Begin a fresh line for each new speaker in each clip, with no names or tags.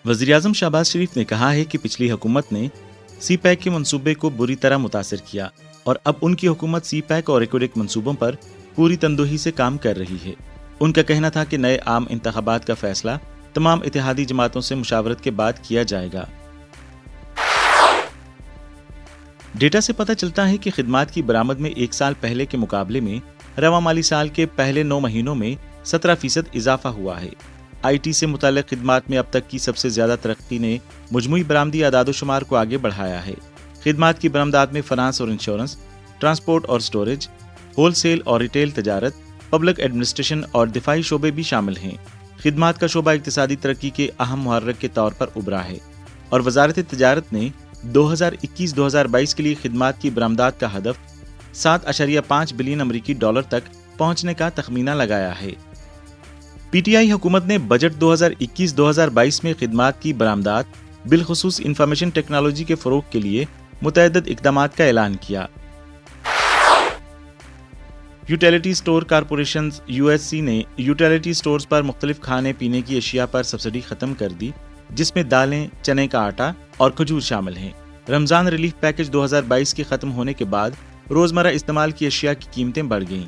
वज़ीर-ए-आज़म शहबाज शरीफ ने कहा है कि पिछली हुकूमत ने सी पैक के मंसूबे को बुरी तरह मुतासिर किया और अब उनकी हुकूमत सी पैक और एक्विडेक मंसूबों पर पूरी तंदुही से काम कर रही है। उनका कहना था कि नए आम इंतखाबात का फैसला तमाम इत्तेहादी जमातों से मुशावरत के बाद किया जाएगा। डेटा से पता चलता है कि खिदमात की बरामद में एक साल पहले के मुकाबले में रवा माली साल के पहले 9 महीनों में 17% इजाफा हुआ है। IT से मुताल्लिक़ खिदमात में अब तक की सबसे ज्यादा तरक्की ने मुजमुई बरामदी आदादोशुमार को आगे बढ़ाया है। खिदमात की बरामदात में फाइनेंस और इंश्योरेंस, ट्रांसपोर्ट और स्टोरेज, होलसेल और रिटेल तजारत, पब्लिक एडमिनिस्ट्रेशन और दिफाई शोबे भी शामिल हैं। खिदमात का शोबा इक्तिसादी तरक्की के अहम मुहर्रिक के तौर पर उभरा है और वजारत तजारत ने 2021-2022 के लिए खिदमात की बरामदात का हदफ 7.5 बिलियन अमरीकी डॉलर तक पहुंचने का तखमीना लगाया है। PTI हुकूमत ने बजट 2021-2022 में खिदमात की बरामदात बिलखुसूस इंफॉर्मेशन टेक्नोलॉजी के फरोग के लिए मुतअद्दिद इक़दामात का ऐलान किया। यूटिलिटी स्टोर कॉरपोरेशन USC ने यूटिलिटी स्टोर्स पर मुख्तलिफ खाने पीने की अशिया पर सब्सिडी खत्म कर दी, जिसमें दालें, चने का आटा और खजूर शामिल हैं। रमजान रिलीफ पैकेज 2022 के खत्म होने के बाद रोजमर्रा इस्तेमाल की अशिया की कीमतें बढ़ गईं।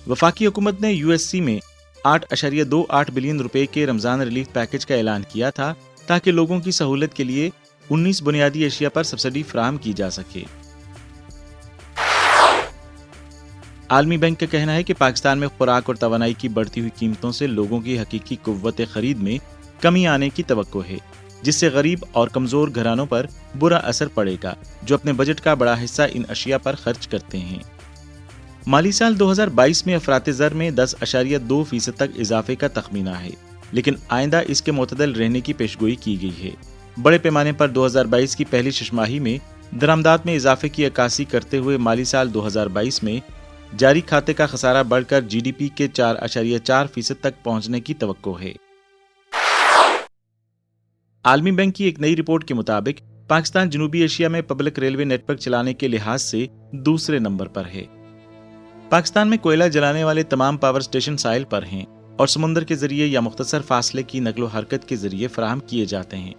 वफाकी हुकूमत ने USC में 8.28 बिलियन रुपए के रमजान रिलीफ पैकेज का ऐलान किया था ताकि लोगों की सहूलत के लिए 19 बुनियादी अशिया पर सब्सिडी फराहम की जा सके। आलमी बैंक का कहना है कि पाकिस्तान में खुराक और तवानाई की बढ़ती हुई कीमतों से लोगों की हकीकी कुव्वत खरीद में कमी आने की तवक्को है, जिससे गरीब और कमजोर घरानों पर बुरा असर पड़ेगा जो अपने बजट का बड़ा हिस्सा इन अशिया पर खर्च करते हैं। माली साल 2022 में अफरात ज़र में 10.2% तक इजाफे का तखमीना है, लेकिन आइंदा इसके मुतदल रहने की पेशगोई की गई है। बड़े पैमाने पर 2022 की पहली छमाही में दरामदात में इजाफे की अक्कासी करते हुए माली साल 2022 में जारी खाते का खसारा बढ़कर GDP के 4.4% तक पहुंचने की तवक्को है। आलमी बैंक की एक नई रिपोर्ट के मुताबिक पाकिस्तान जनूबी एशिया में पब्लिक रेलवे नेटवर्क चलाने के लिहाज से दूसरे नंबर पर है। पाकिस्तान में कोयला जलाने वाले तमाम पावर स्टेशन साहिल पर हैं और समुद्र के जरिए या मुख्तसर फासले की नकलो हरकत के जरिए फराहम किए जाते हैं।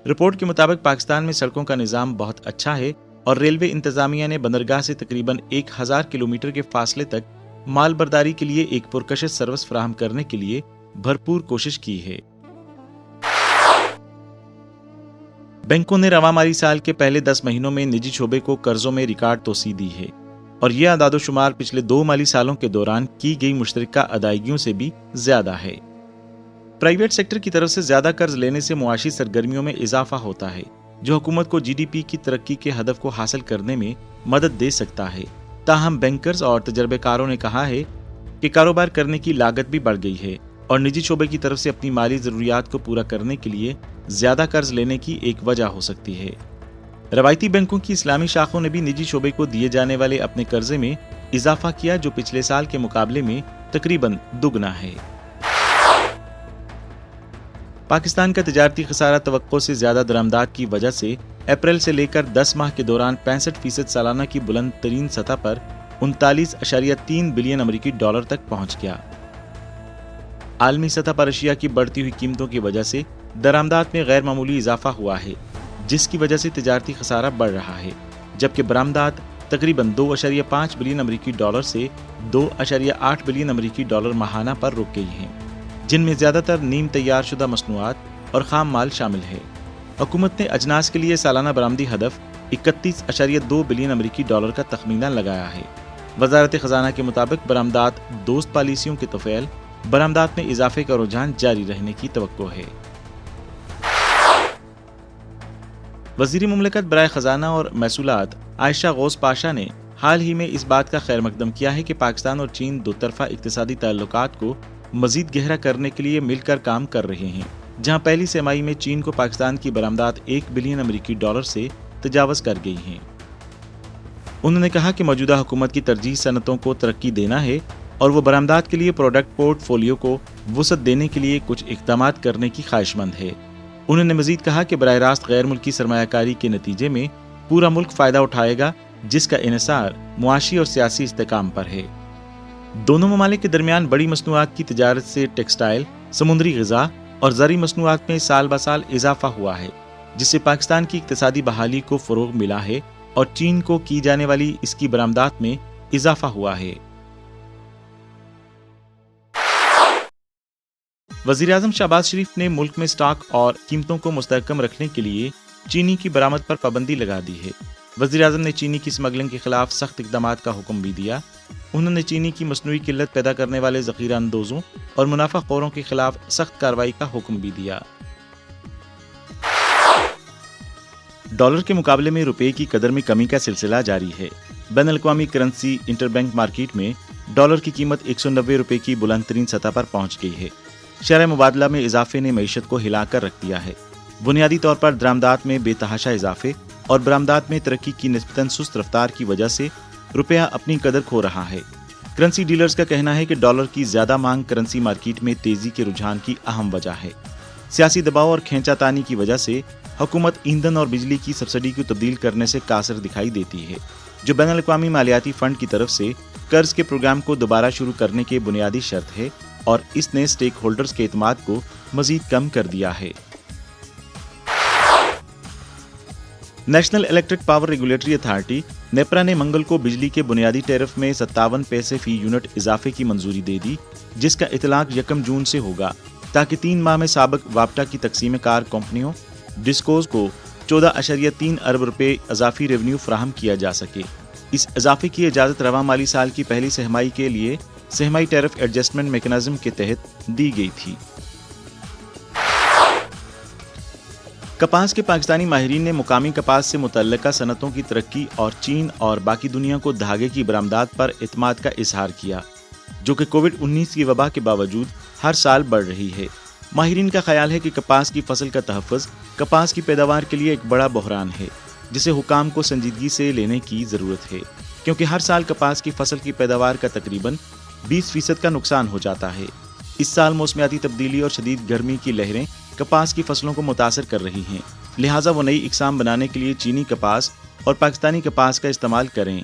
रिपोर्ट के मुताबिक पाकिस्तान में सड़कों का निज़ाम बहुत अच्छा है और रेलवे इंतजामिया ने बंदरगाह से तकरीबन 1000 किलोमीटर के फासले तक माल बर्दारी के लिए एक पुरकशिश सर्विस फराहम करने के लिए भरपूर कोशिश की है। बैंकों ने रवा माली साल के पहले 10 महीनों में निजी शोबे को कर्जों में रिकॉर्ड तोसी दी है और यह आदादोशुमार पिछले 2 माली सालों के दौरान की गई मुश्तरका अदायगियों से भी ज्यादा है। प्राइवेट सेक्टर की तरफ से ज्यादा कर्ज लेने से मुआशी सरगर्मियों में इजाफा होता है, जो हुकूमत को GDP की तरक्की के हदफ को हासिल करने में मदद दे सकता है। ताहम बैंकर्स और तजर्बेकारों ने कहा है कि कारोबार करने की लागत भी बढ़ गई है और निजी शोबे की तरफ से अपनी माली जरूरियात को पूरा करने के लिए ज्यादा कर्ज लेने की एक वजह हो सकती है। रवायती बैंकों की इस्लामी शाखों ने भी निजी शोबे को दिए जाने वाले अपने कर्जे में इजाफा किया, जो पिछले साल के मुकाबले में तकरीबन दुगना है। पाकिस्तान का तिजारती खसारा तवक्को से ज्यादा दरामदात की वजह से अप्रैल से लेकर 10 माह के दौरान 65% सालाना की बुलंद तरीन सतह पर 39.3 बिलियन अमरीकी डॉलर तक पहुंच गया। आलमी सतह पर अशिया की बढ़ती हुई कीमतों की वजह से दरामदात में गैर मामूली इजाफा हुआ है, जिसकी वजह से तिजारती खसारा बढ़ रहा है, जबकि बरामदात तकरीबन 2.5 बिलियन अमरीकी डॉलर से 2.8 बिलियन अमरीकी डॉलर माहाना पर रुक गई हैं, जिनमें ज्यादातर नीम तैयार शुदा मसनूआत और खाम माल शामिल है। हुकूमत ने अजनास के लिए सालाना बरामदी हदफ 31.2 बिलियन अमरीकी डॉलर का तखमीना लगाया है। वजारत खजाना के मुताबिक बरामदात दोस्त पॉलिसियों के तोफैल बरामदात में इजाफे का रुझान जारी रहने की तवक्को है। वज़ीर मुमलिकत बराए खजाना और महसूलात आयशा गौस पाशा ने हाल ही में इस बात का खैर मकदम किया है कि पाकिस्तान और चीन दो तरफा इक्तिसादी ताल्लुकात को मजीद गहरा करने के लिए मिलकर काम कर रहे हैं, जहां पहली तिमाही में चीन को पाकिस्तान की बरामदात 1 बिलियन अमरीकी डॉलर से तजावज़ कर गई हैं। उन्होंने कहा कि मौजूदा हुकूमत की तरजीह सनतों को तरक्की देना है और वो बरामदात के लिए प्रोडक्ट पोर्टफोलियो को वुसअत देने के लिए कुछ इक़दामात करने की ख्वाहिशमंद है। उन्होंने मजीद कहा कि बराह रास्त गैर मुल्की सरमायाकारी के नतीजे में पूरा मुल्क फ़ायदा उठाएगा, जिसका इन्हिसार मुआशी और सियासी इस्तेकाम पर है। दोनों ममालिक के दरमियान बड़ी मसनूआत की तिजारत से टेक्सटाइल, समुद्री ग़िज़ा اور زرعی مصنوعات میں سال بہ سال اضافہ ہوا ہے، جس سے پاکستان کی اقتصادی بحالی کو فروغ ملا ہے اور چین کو کی جانے والی اس کی برآمدات میں اضافہ ہوا ہے۔ وزیراعظم شہباز شریف نے ملک میں سٹاک اور قیمتوں کو مستحکم رکھنے کے لیے چینی کی برآمد پر پابندی لگا دی ہے۔ وزیراعظم نے چینی کی اسمگلنگ کے خلاف سخت اقدامات کا حکم بھی دیا۔ انہوں نے چینی کی مصنوعی قلت پیدا کرنے والے ذخیرہ اندوزوں اور منافع خوروں کے خلاف سخت کارروائی کا حکم بھی دیا۔ ڈالر کے مقابلے میں روپے کی قدر میں کمی کا سلسلہ جاری ہے۔ بین الاقوامی کرنسی انٹر بینک مارکیٹ میں ڈالر کی قیمت 190 روپے کی بلند ترین سطح پر پہنچ گئی ہے۔ شرح مبادلہ میں اضافے نے معیشت کو ہلا کر رکھ دیا ہے۔ بنیادی طور پر درآمدات میں بے تحاشا اضافے اور برآمدات میں ترقی کی نسبتاً سست رفتار کی وجہ سے روپیہ اپنی قدر کھو رہا ہے۔ کرنسی ڈیلرز کا کہنا ہے کہ ڈالر کی زیادہ مانگ کرنسی مارکیٹ میں تیزی کے رجحان کی اہم وجہ ہے۔ سیاسی دباؤ اور کھینچا تانی کی وجہ سے حکومت ایندھن اور بجلی کی سبسڈی کو تبدیل کرنے سے قاصر دکھائی دیتی ہے، جو بین الاقوامی مالیاتی فنڈ کی طرف سے قرض کے پروگرام کو دوبارہ شروع کرنے کے بنیادی شرط ہے، اور اس نے سٹیک ہولڈرز کے اعتماد کو مزید کم کر دیا ہے۔ National electric power regulatory authority NEPRA نے منگل کو بجلی کے بنیادی ٹیرف میں 57 پیسے فی یونٹ اضافے کی منظوری دے دی، جس کا اطلاق 1 جون سے ہوگا، تاکہ 3 ماہ میں سابق وابٹا کی تقسیم کار کمپنیوں ڈسکوز کو 14.3 ارب روپے اضافی ریونیو فراہم کیا جا سکے۔ اس اضافے کی اجازت رواں مالی سال کی پہلی سہمائی کے لیے سہمائی ٹیرف ایڈجسٹمنٹ میکنزم کے تحت دی گئی تھی۔ کپاس کے پاکستانی ماہرین نے مقامی کپاس سے متعلقہ صنعتوں کی ترقی اور چین اور باقی دنیا کو دھاگے کی برآمدات پر اعتماد کا اظہار کیا، جو کہ کووڈ-19 کی وبا کے باوجود ہر سال بڑھ رہی ہے۔ ماہرین کا خیال ہے کہ کپاس کی فصل کا تحفظ کپاس کی پیداوار کے لیے ایک بڑا بحران ہے، جسے حکام کو سنجیدگی سے لینے کی ضرورت ہے، کیونکہ ہر سال کپاس کی فصل کی پیداوار کا تقریباً 20% کا نقصان ہو جاتا ہے۔ اس سال موسمیاتی تبدیلی اور شدید گرمی کی لہریں کپاس کی فصلوں کو متاثر کر رہی ہیں، لہٰذا وہ نئی اقسام بنانے کے لیے چینی کپاس اور پاکستانی کپاس کا استعمال کریں۔